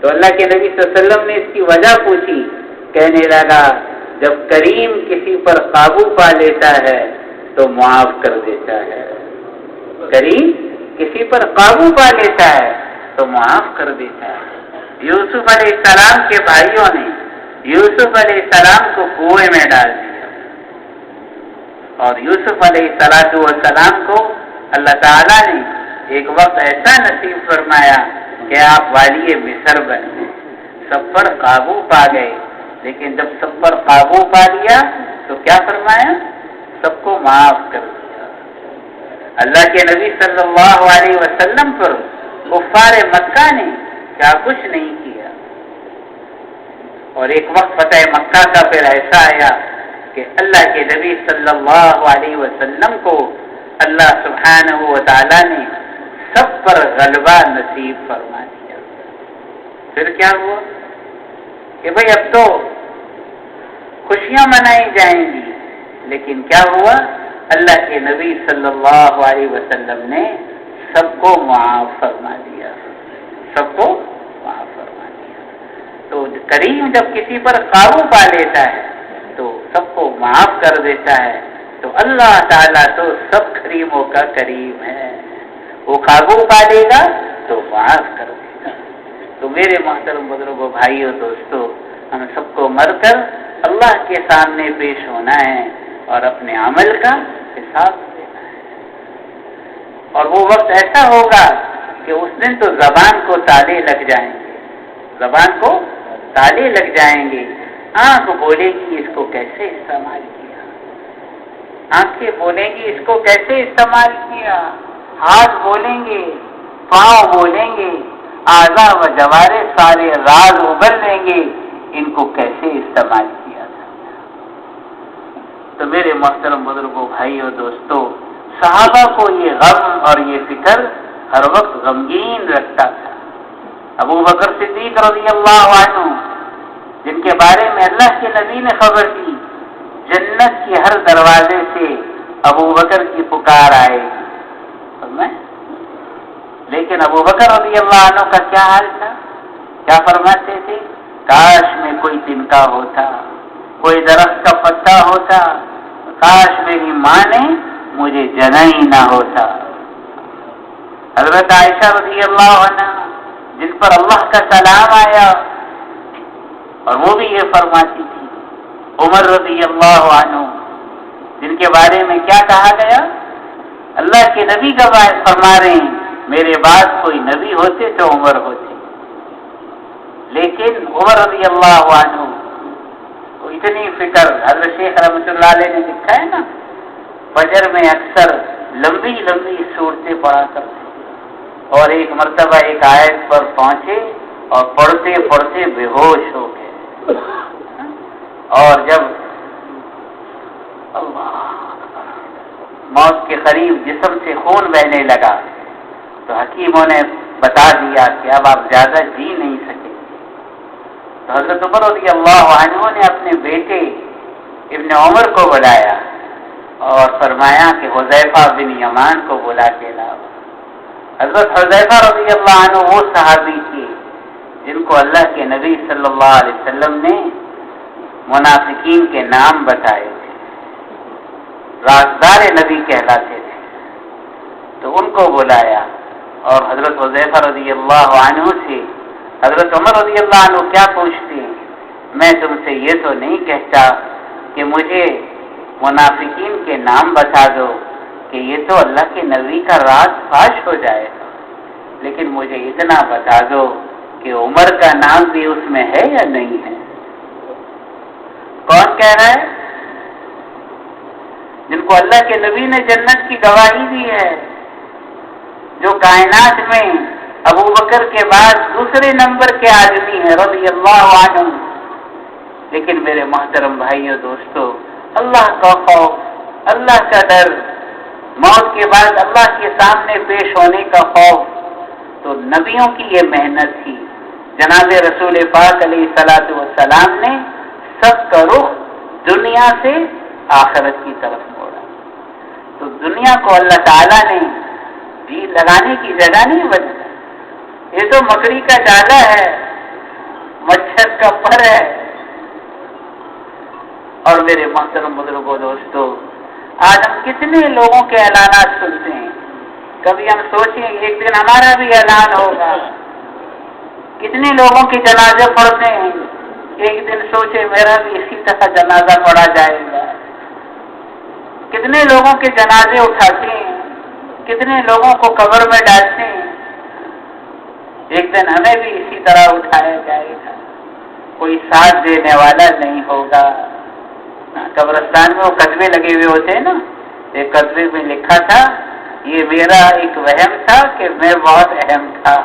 تو اللہ کے نبی صلی اللہ علیہ وسلم نے اس کی وجہ پوچھی، کہنے لگا جب کریم کسی پر قابو پا لیتا ہے تو معاف کر دیتا ہے، کریم کسی پر قابو پا لیتا ہے تو معاف کر دیتا ہے۔ یوسف علیہ السلام کے بھائیوں نے یوسف علیہ السلام کو کنویں میں ڈال دیا، اور یوسف علیہ السلام کو اللہ تعالیٰ نے ایک وقت ایسا نصیب فرمایا کہ آپ والی مصر بنے، سب پر قابو پا گئے۔ لیکن جب سب پر قابو پا لیا تو کیا فرمایا؟ سب کو معاف کر دیا۔ اللہ کے نبی صلی اللہ علیہ وسلم پر کفار مکہ نے کیا کچھ نہیں کیا، اور ایک وقت فتح مکہ کا پھر ایسا آیا کہ اللہ کے نبی صلی اللہ علیہ وسلم کو اللہ سبحانہ و تعالی نے سب پر غلبہ نصیب فرما دیا۔ پھر کیا ہوا کہ بھئی اب تو خوشیاں منائی جائیں گی، لیکن کیا ہوا؟ اللہ کے نبی صلی اللہ علیہ وسلم نے سب کو معاف فرما دیا، سب کو معاف فرما دیا۔ کریم جب کسی پر قابو پا لیتا ہے تو سب کو معاف کر دیتا ہے. تو اللہ تعالیٰ تو سب کریموں کا کریم ہے. وہ قابو پا لے گا تو معاف کر دے گا. تو میرے محترم بزرگوں، بھائیوں، دوستوں، ہم سب کو مر کر اللہ کے سامنے پیش ہونا ہے اور اپنے عمل کا حساب دینا ہے. اور وہ وقت ایسا ہوگا کہ اس دن تو زبان کو تالے لگ جائیں گے، زبان کو تالے لگ جائیں گے. آنکھ بولے گی اس کو کیسے استعمال کیا، آنکھیں بولیں گی اس کو کیسے استعمال کیا، ہاتھ بولیں گے، پاؤں بولیں گے، اعضاء و جوارح سارے راز ابل لیں گے ان کو کیسے استعمال کیا تھا. تو میرے محترم بزرگوں، بھائیوں، دوستوں، صحابہ کو یہ غم اور یہ فکر ہر وقت غمگین رکھتا تھا. ابو بکر صدیق رضی اللہ عنہ، جن کے بارے میں اللہ کے نبی نے خبر دی جنت کی ہر دروازے سے ابو بکر کی پکار آئے گی، لیکن ابو بکر رضی اللہ عنہ کا کیا حال تھا؟ کیا فرماتے تھے؟ کاش میں کوئی تنکا ہوتا، کوئی درخت کا پتا ہوتا، کاش میری ماں نے مجھے جنا ہی نہ ہوتا. حضرت عائشہ رضی اللہ عنہ، جن پر اللہ کا سلام آیا، اور وہ بھی یہ فرماتی تھی. عمر رضی اللہ عنہ، جن کے بارے میں کیا کہا گیا؟ اللہ کے نبی کا فرما رہے ہیں میرے بعد کوئی نبی ہوتے تو عمر ہوتے. لیکن عمر رضی اللہ عنہ کو اتنی فکر، حضرت شیخ رحمۃ اللہ علیہ نے لکھا ہے نا، فجر میں اکثر لمبی لمبی صورتیں پڑھا کرتے، اور ایک مرتبہ ایک آیت پر پہنچے اور پڑھتے پڑھتے بے ہوش ہو گئے. اور جب اللہ موت کے قریب جسم سے خون بہنے لگا تو حکیموں نے بتا دیا کہ اب آپ زیادہ جی نہیں سکیں گے. تو حضرت عمر رضی اللہ عنہ نے اپنے بیٹے ابن عمر کو بلایا اور فرمایا کہ حذیفہ بن یمان کو بلا کے لاؤ. حضرت حذیفہ رضی اللہ عنہ وہ صحابی تھے جن کو اللہ کے نبی صلی اللہ علیہ وسلم نے منافقین کے نام بتائے تھے، رازدار نبی کہلاتے تھے. تو ان کو بلایا اور حضرت حذیفہ رضی اللہ عنہ سے حضرت عمر رضی اللہ عنہ کیا پوچھتے ہیں؟ میں تم سے یہ تو نہیں کہتا کہ مجھے منافقین کے نام بتا دو کہ یہ تو اللہ کے نبی کا راز فاش ہو جائے گا، لیکن مجھے اتنا بتا دو کہ عمر کا نام بھی اس میں ہے یا نہیں ہے. کون کہہ رہا ہے؟ جن کو اللہ کے نبی نے جنت کی گواہی دی ہے، جو کائنات میں ابو بکر کے بعد دوسرے نمبر کے آدمی ہیں رضی اللہ عنہ. لیکن میرے محترم بھائیوں، دوستوں، اللہ کا خوف، اللہ کا ڈر، موت کے بعد اللہ کے سامنے پیش ہونے کا خوف، تو نبیوں کی یہ محنت تھی. جناب رسول پاک علیہ الصلوۃ والسلام نے سب کا رخ دنیا سے آخرت کی طرف موڑا. تو دنیا کو اللہ تعالیٰ نے جی لگانے کی جگہ نہیں بنا. یہ تو مکڑی کا جالا ہے، مچھر کا پر ہے. اور میرے محترم بزرگوں، دوستوں، آج ہم کتنے لوگوں کے اعلانات سنتے ہیں. کبھی ہم سوچیں ایک دن ہمارا بھی اعلان ہوگا. کتنے لوگوں کے جنازے پڑھتے ہیں، ایک دن سوچے میرا بھی اسی طرح جنازہ پڑھا جائے گا. کتنے لوگوں کے جنازے اٹھاتے ہیں، کتنے لوگوں کو قبر میں ڈالتے ہیں، ایک دن ہمیں بھی اسی طرح اٹھایا جائے گا. کوئی ساتھ دینے والا نہیں ہوگا. قبرستان میں وہ کتبے لگے ہوئے ہوتے ہیں نا، ایک کتبے میں لکھا تھا یہ میرا ایک وہم تھا کہ میں بہت اہم تھا.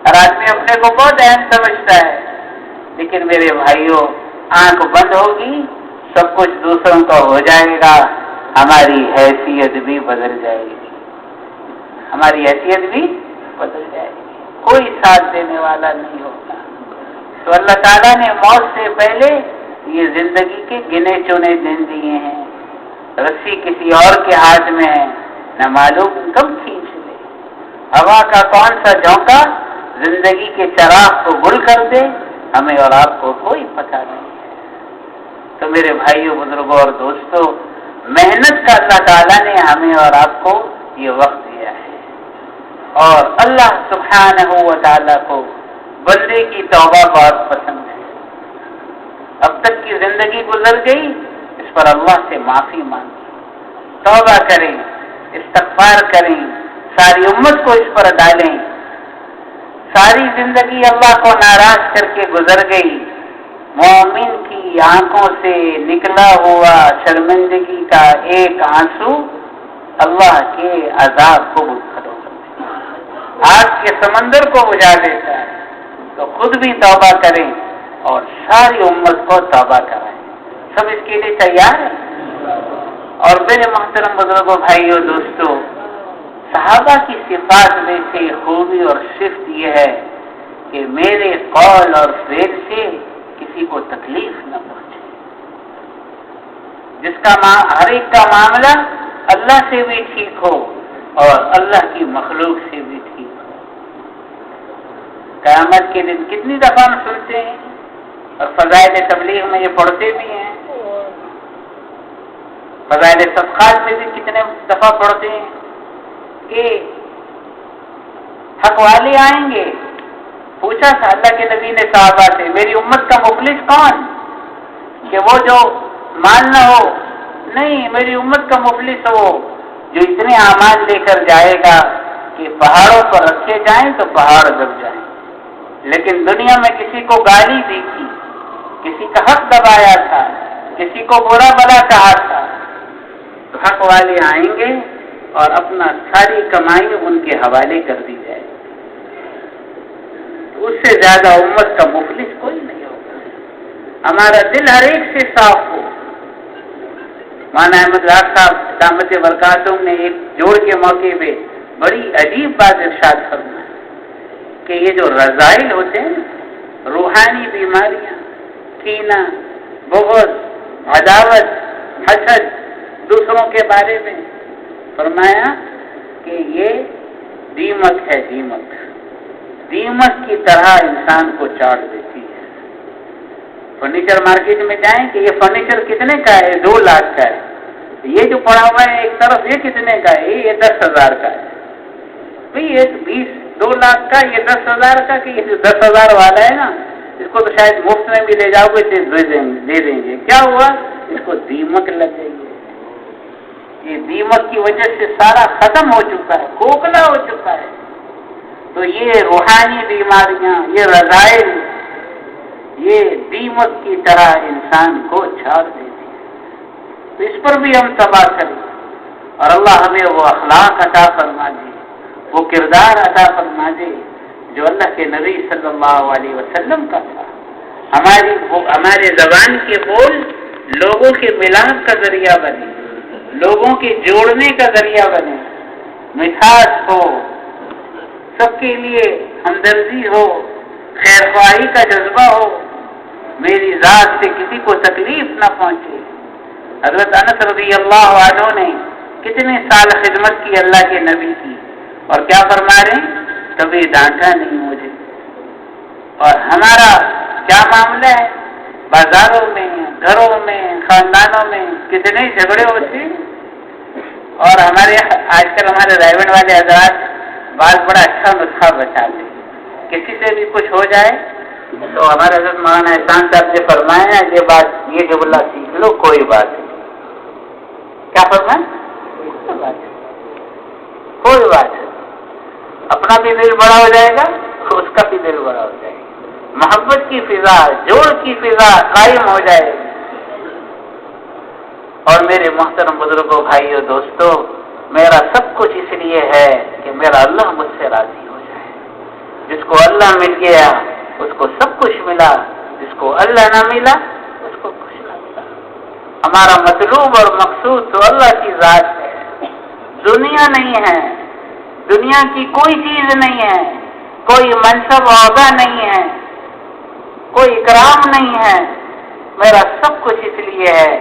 ہر آدمی اپنے کو بہت اہم سمجھتا ہے، لیکن میرے بھائیوں، آنکھ بند ہوگی سب کچھ دوسروں کا ہو جائے گا، ہماری حیثیت بھی بدل جائے گی. ہماری حیثیت بھی بدل جائے گی، کوئی ساتھ دینے والا نہیں ہوگا. تو اللہ تعالیٰ نے موت سے پہلے یہ زندگی کے گنے چنے دن دیے ہیں. رسی کسی اور کے ہاتھ میں ہے، نہ معلوم کب کھینچ لے. ہوا کا کون سا جھونکا زندگی کے چراغ کو گل کر دے، ہمیں اور آپ کو کوئی پتہ نہیں ہے۔ تو میرے بھائیوں، بزرگوں اور دوستوں، محنت کا اللہ تعالیٰ نے ہمیں اور آپ کو یہ وقت دیا ہے، اور اللہ سبحانہ و تعالیٰ کو بندے کی توبہ بہت پسند ہے۔ اب تک کی زندگی گزر گئی، اس پر اللہ سے معافی مانگیں، توبہ کریں، استغفار کریں، ساری امت کو اس پر ڈالیں۔ ساری زندگی اللہ کو ناراض کر کے گزر گئی، مومن کی آنکھوں سے نکلا ہوا شرمندگی کا ایک آنسو اللہ کے عذاب کو ختم کر دیتا ہے، آگ کے سمندر کو بجھا دیتا ہے۔ تو خود بھی توبہ کریں اور ساری امت کو توبہ کرائیں۔ سب اس کے لیے تیار ہیں؟ اور میرے محترم بزرگوں، بھائیوں، دوستوں، صحابہ کی صفات میں سے خوبی اور صفت یہ ہے کہ میرے قول اور فعل سے کسی کو تکلیف نہ پہنچے، جس کا ہر ایک کا معاملہ اللہ سے بھی ٹھیک ہو اور اللہ کی مخلوق سے بھی ٹھیک ہو۔ قیامت کے دن کتنی دفعہ ہم سنتے ہیں اور فضائل تبلیغ میں یہ پڑھتے بھی ہیں، فضائل صدقات میں بھی کتنے دفعہ پڑھتے ہیں کہ حق والے آئیں گے۔ پوچھا تھا اللہ کے نبی نے صحابہ سے، میری امت کا مفلس کون؟ کہ وہ جو مال نہ ہو، نہیں، میری امت کا مفلس ہو جو اتنے اعمال لے کر جائے گا کہ پہاڑوں پر رکھے جائیں تو پہاڑ دب جائیں، لیکن دنیا میں کسی کو گالی دی تھی، کسی کا حق دبایا تھا، کسی کو برا بلا کہا تھا، تو حق والے آئیں گے اور اپنا ساری کمائی ان کے حوالے کر دی جائے، اس سے زیادہ امت کا مفلس کوئی نہیں ہوگا۔ ہمارا دل ہر ایک سے صاف ہو۔ مولانا احمد لاٹ صاحب دامت برکاتہم نے ایک جوڑ کے موقع پہ بڑی عجیب بات ارشاد فرمائی کہ یہ جو رذائل ہوتے ہیں، روحانی بیماریاں، کینہ، بغض، عداوت، حسد، دوسروں کے بارے میں، فرمایا کہ یہ دیمک ہے، دیمک کی طرح انسان کو چاٹ دیتی ہے۔ فرنیچر مارکیٹ میں جائیں کہ یہ فرنیچر کتنے کا ہے؟ 2 لاکھ کا ہے۔ یہ جو پڑا ہوا ہے ایک طرف، یہ کتنے کا ہے؟ یہ 10,000 کا ہے۔ بھئی یہ 2 لاکھ کا، یہ 10,000 کا، کہ یہ جو 10,000 والا ہے نا، اس کو تو شاید مفت میں بھی لے جاؤ گے تو دے دیں گے۔ کیا ہوا؟ اس کو دیمک لگ گئی ہے۔ یہ دیمک کی وجہ سے سارا ختم ہو چکا ہے، کھوکھلا ہو چکا ہے۔ تو یہ روحانی بیماریاں، یہ رذائل، یہ دیمک کی طرح انسان کو چھاڑ دیتی ہے۔ تو اس پر بھی ہم تباہ کریں اور اللہ ہمیں وہ اخلاق عطا فرما دے، وہ کردار عطا فرما دے جو اللہ کے نبی صلی اللہ علیہ وسلم کا تھا۔ ہمارے زبان کے بول لوگوں کے ملاپ کا ذریعہ بنے، لوگوں کے جوڑنے کا ذریعہ بنے، مٹھاس ہو، سب کے لیے ہمدردی ہو، خیر خواہی کا جذبہ ہو، میری ذات سے کسی کو تکلیف نہ پہنچے۔ حضرت انس رضی اللہ عنہ نے کتنے سال خدمت کی اللہ کے نبی کی، اور کیا فرما رہے ہیں؟ کبھی ڈانٹا نہیں مجھے۔ اور ہمارا کیا معاملہ ہے؟ بازاروں میں، گھروں میں، خاندانوں میں کتنے جھگڑے ہوتے ہیں، اور آج کل ہمارے رائبن والے حضرات بات بڑا اچھا نسخہ بتاتے ہیں، کسی سے بھی کچھ ہو جائے تو ہمارے حضرت مولانا احسان صاحب نے فرمایا یہ جملہ سیکھ لو، کوئی بات نہیں۔ کیا فرمایا؟ کوئی بات نہیں، اپنا بھی دل بڑا ہو جائے گا، اس کا بھی دل بڑا ہو جائے گا، محبت کی فضا، جوڑ کی فضا قائم ہو جائے گی۔ اور میرے محترم بزرگوں، بھائیوں، دوستوں، میرا سب کچھ اس لیے ہے کہ میرا اللہ مجھ سے راضی ہو جائے۔ جس کو اللہ مل گیا اس کو سب کچھ ملا، جس کو اللہ نہ ملا اس کو کچھ نہ ملا۔ ہمارا مطلوب اور مقصود تو اللہ کی ذات ہے، دنیا نہیں ہے، دنیا کی کوئی چیز نہیں ہے، کوئی منصب عہدہ نہیں ہے، کوئی اکرام نہیں ہے۔ میرا سب کچھ اس لیے ہے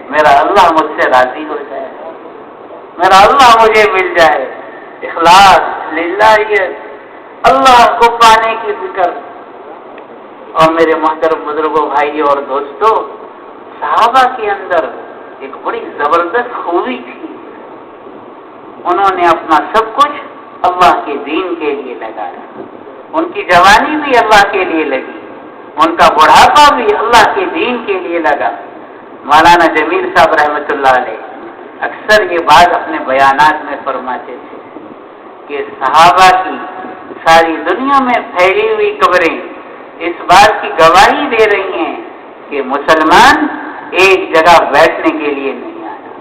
میرا اللہ مجھ سے راضی ہو جائے، میرا اللہ مجھے مل جائے۔ اخلاص، للہیت، اللہ کو پانے کی فکر، اور میرے محترم بزرگوں، بھائی اور دوستوں، صحابہ کے اندر ایک بڑی زبردست خوبی تھی، انہوں نے اپنا سب کچھ اللہ کے دین کے لیے لگایا، ان کی جوانی بھی اللہ کے لیے لگی، ان کا بڑھاپا بھی اللہ کے دین کے لیے لگا۔ مولانا جمیل صاحب رحمۃ اللہ علیہ اکثر یہ بات اپنے بیانات میں فرماتے تھے کہ صحابہ کی ساری دنیا میں پھیلی ہوئی قبریں اس بات کی گواہی دے رہی ہیں کہ مسلمان ایک جگہ بیٹھنے کے لیے نہیں آیا،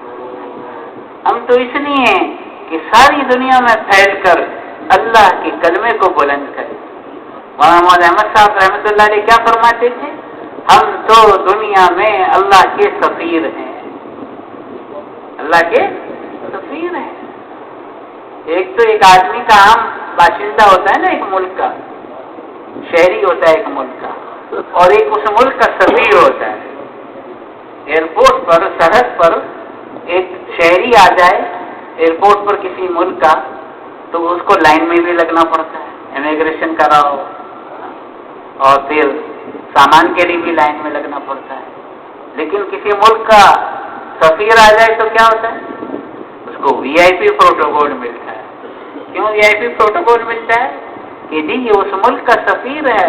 ہم تو اس لیے ہیں کہ ساری دنیا میں پھیل کر اللہ کے کلمے کو بلند کریں۔ مولانا احمد صاحب رحمۃ اللہ علیہ کیا فرماتے تھے؟ ہم تو دنیا میں اللہ کے سفیر ہیں، اللہ کے سفیر ہیں۔ ایک تو ایک آدمی کا عام باشندہ ہوتا ہے نا، ایک ملک کا شہری ہوتا ہے ایک ملک کا، اور ایک اس ملک کا سفیر ہوتا ہے۔ ایئرپورٹ پر، سرحد پر ایک شہری آ جائے ایئرپورٹ پر کسی ملک کا، تو اس کو لائن میں بھی لگنا پڑتا ہے، امیگریشن کراؤ، اور پھر سامان کے لیے بھی لائن میں لگنا پڑتا ہے۔ لیکن کسی ملک کا سفیر آ جائے تو کیا ہوتا ہے؟ اس کو وی آئی پی پروٹوکول ملتا ہے۔ کیوں وی آئی پی پروٹوکول ملتا ہے؟ کہ جی یہ اس ملک کا سفیر ہے۔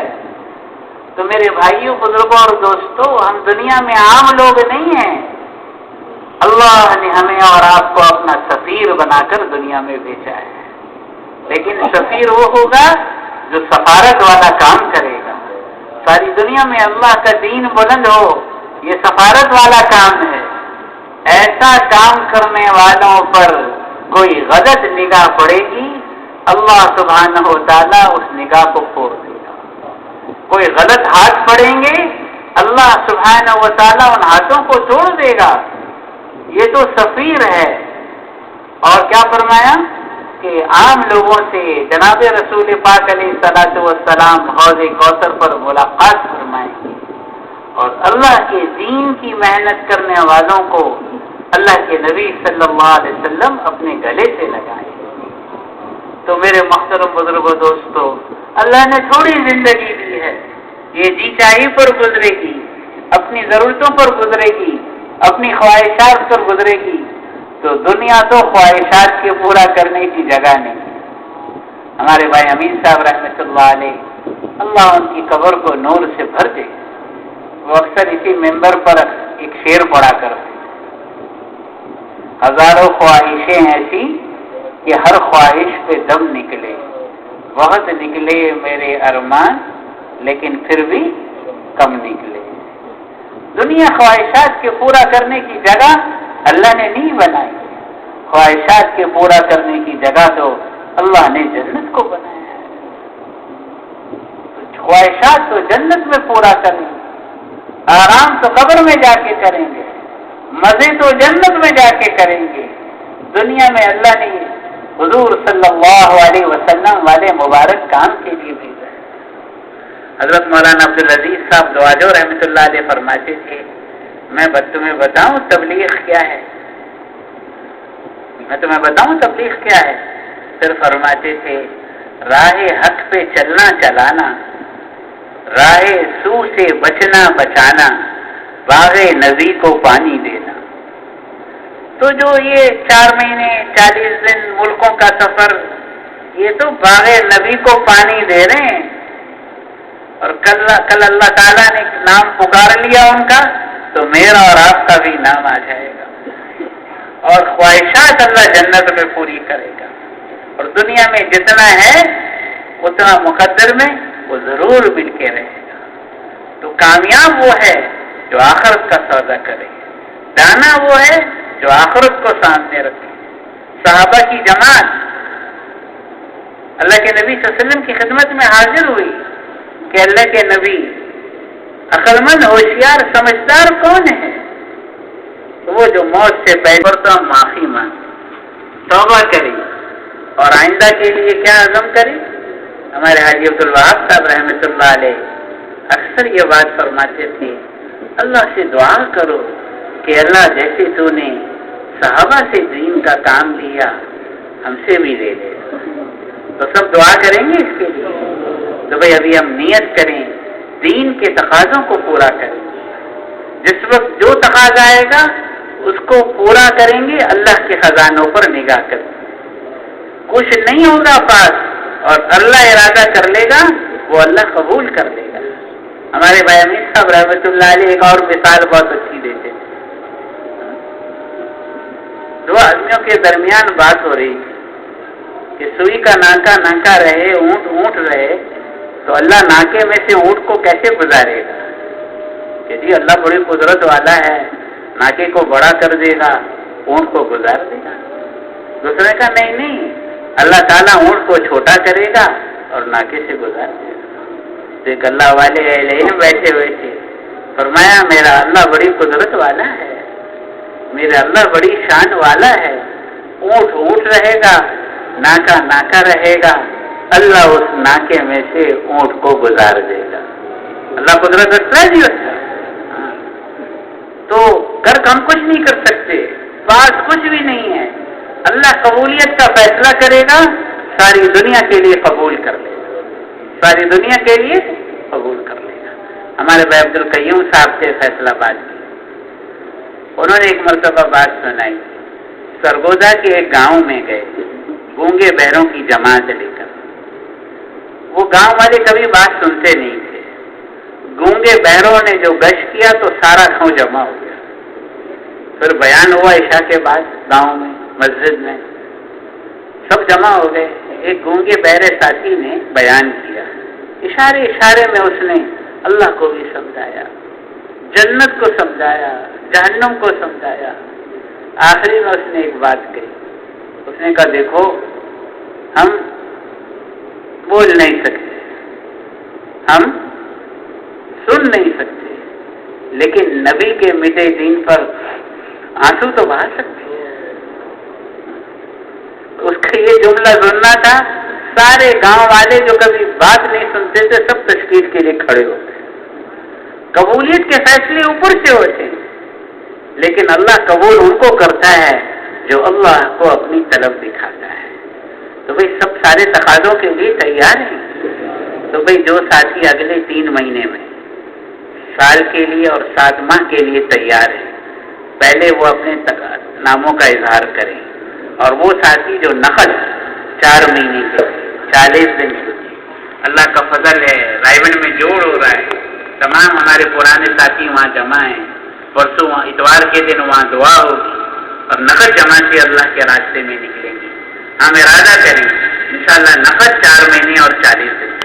تو میرے بھائیوں، بزرگوں اور دوستوں، ہم دنیا میں عام لوگ نہیں ہیں، اللہ نے ہمیں اور آپ کو اپنا سفیر بنا کر دنیا میں بھیجا ہے۔ لیکن سفیر وہ ہوگا جو سفارت والا کام کرے گا۔ ساری دنیا میں اللہ کا دین بلند ہو، یہ سفارت والا کام ہے۔ ایسا کام کرنے والوں پر کوئی غلط نگاہ پڑے گی، اللہ سبحانہ و تعالیٰ اس نگاہ کو پھوڑ دے گا۔ کوئی غلط ہاتھ پڑیں گے، اللہ سبحانہ و تعالیٰ ان ہاتھوں کو توڑ دے گا۔ یہ تو سفیر ہے۔ اور کیا فرمایا کہ عام لوگوں سے جناب رسول پاک علیہ الصلوۃ والسلام حوض کوثر پر ملاقات فرمائیں گے، اور اللہ کے دین کی محنت کرنے والوں کو اللہ کے نبی صلی اللہ علیہ وسلم اپنے گلے سے لگائیں گے۔ تو میرے محترم بزرگوں، دوستوں، اللہ نے تھوڑی زندگی دی ہے، یہ جی چاہی پر گزرے گی، اپنی ضرورتوں پر گزرے گی، اپنی خواہشات پر گزرے گی۔ تو دنیا تو خواہشات کے پورا کرنے کی جگہ نہیں۔ ہمارے بھائی امین صاحب رحمۃ اللہ علیہ، اللہ ان کی قبر کو نور سے بھر دے، وہ اکثر اسی ممبر پر ایک شعر پڑھا کرتے، ہزاروں خواہشیں ایسی کہ ہر خواہش پہ دم نکلے، بہت نکلے میرے ارمان لیکن پھر بھی کم نکلے۔ دنیا خواہشات کے پورا کرنے کی جگہ اللہ نے نہیں بنائی، خواہشات کے پورا کرنے کی جگہ تو اللہ نے جنت کو بنایا ہے۔ خواہشات تو جنت میں پورا کریں، آرام تو قبر میں جا کے کریں گے، مزے تو جنت میں جا کے کریں گے۔ دنیا میں اللہ نے حضور صلی اللہ علیہ وسلم والے مبارک کام کے لیے بھیجا ہے۔ حضرت مولانا عبدالعزیز صاحب دعاجو رحمۃ اللہ علیہ فرماتے تھے، میں تمہیں بتاؤں تبلیغ کیا ہے، میں تمہیں بتاؤں تبلیغ کیا ہے؟ پھر فرماتے تھے، راہ حق پہ چلنا چلانا، راہ سو سے بچنا بچانا، باغ نبی کو پانی دینا۔ تو جو یہ 4 مہینے 40 دن ملکوں کا سفر، یہ تو باغ نبی کو پانی دے رہے ہیں، اور کل اللہ تعالیٰ نے نام پکار لیا ان کا تو میرا اور آپ کا بھی نام آ جائے گا، اور خواہشات اللہ جنت میں پوری کرے گا، اور دنیا میں جتنا ہے اتنا مقدر میں وہ ضرور مل کے رہے گا۔ تو کامیاب وہ ہے جو آخرت کا سودا کرے، دانا وہ ہے جو آخرت کو سامنے رکھے۔ صحابہ کی جماعت اللہ کے نبی صلی اللہ علیہ وسلم کی خدمت میں حاضر ہوئی کہ اللہ کے نبی، عقل مند ہوشیار سمجھدار کون ہے؟ تو وہ جو موت سے پہلے تو معافی مانگے، توبہ کرے، اور آئندہ کے لیے کیا عزم کرے۔ ہمارے حاجی عبدالوہاب صاحب رحمۃ اللہ علیہ اکثر یہ بات فرماتے تھے، اللہ سے دعا کرو کہ اللہ جیسے تو نے صحابہ سے دین کا کام لیا ہم سے بھی لے لے۔ تو سب دعا کریں گے اس کے لیے۔ تو بھائی ابھی ہم نیت کریں دین کے تقاضوں کو پورا کریں گے. جس وقت جو تقاضا آئے گا اس کو پورا کریں گے. اللہ کے خزانوں پر نگاہ کریں گے. کچھ نہیں ہوگا پاس اور اللہ ارادہ کر لے گا وہ اللہ قبول کر لے گا. ہمارے بھائی امیر صاحب رحمۃ اللہ علیہ ایک اور مثال بہت اچھی دیتے تھے. دو آدمیوں کے درمیان بات ہو رہی تھی کہ سوئی کا ناکا رہے، اونٹ رہے، تو اللہ ناکے میں سے اونٹ کو کیسے گزارے گا؟ کہ جی اللہ بڑی قدرت والا ہے، ناکے کو بڑا کر دے گا، اونٹ کو گزار دے گا. دوسرے کا نہیں، اللہ تعالیٰ اونٹ کو چھوٹا کرے گا اور ناکے سے گزار دے گا. تو ایک اللہ والے بیٹھے ہوئے تھے، فرمایا میرا اللہ بڑی قدرت والا ہے، میرا اللہ بڑی شان والا ہے. اونٹ رہے گا، ناکا رہے گا، اللہ اس ناکے میں سے اونٹ کو گزار دے گا. اللہ قدرت رکھتا ہے جی رکھتا ہے. تو کر ہم کچھ نہیں کر سکتے، پاس کچھ بھی نہیں ہے. اللہ قبولیت کا فیصلہ کرے گا، ساری دنیا کے لیے قبول کر لے گا، ساری دنیا کے لیے قبول کر لے گا. ہمارے بھائی عبد القیوم صاحب سے فیصلہ بات کی. انہوں نے ایک مرتبہ بات سنائی. سرگودا کے ایک گاؤں میں گئے گونگے بہروں کی جماعت لے کر. وہ گاؤں والے کبھی بات سنتے نہیں تھے. گونگے بہروں نے جو گشت کیا تو سارا گاؤں جمع ہو گیا. پھر بیان ہوا عشاء کے بعد گاؤں میں مسجد میں سب جمع ہو گئے. ایک گونگے بہرے ساتھی نے بیان کیا. اشارے میں اس نے اللہ کو بھی سمجھایا، جنت کو سمجھایا، جہنم کو سمجھایا. آخری میں اس نے ایک بات کہی. اس نے کہا دیکھو ہم بول نہیں سکتے، ہم سن نہیں سکتے، لیکن نبی کے مٹے دین پر آنسو تو بہا سکتے ہیں. اس کا یہ جملہ سننا تھا. سارے گاؤں والے جو کبھی بات نہیں سنتے تھے سب تشکیل کے لیے کھڑے ہوتے. قبولیت کے فیصلے اوپر سے ہوتے ہیں، لیکن اللہ قبول ان کو کرتا ہے جو اللہ کو اپنی طلب دکھاتا ہے. تو بھئی سب سارے تقاضوں کے لیے تیار ہیں. تو بھئی جو ساتھی اگلے 3 مہینے میں، سال کے لیے اور 7 ماہ کے لیے تیار ہیں، پہلے وہ اپنے ناموں کا اظہار کریں. اور وہ ساتھی جو نقل 4 مہینے کے 40 دن کے، اللہ کا فضل ہے رائے گنج میں جوڑ ہو رہا ہے. تمام ہمارے پرانے ساتھی وہاں جمع ہیں. پرسوں اتوار کے دن وہاں دعا ہوگی اور نقد جماعت سے اللہ کے راستے میں نکلیں گی. ہم ارادہ کریں انشاءاللہ نقد 4 مہینے اور 40 دن.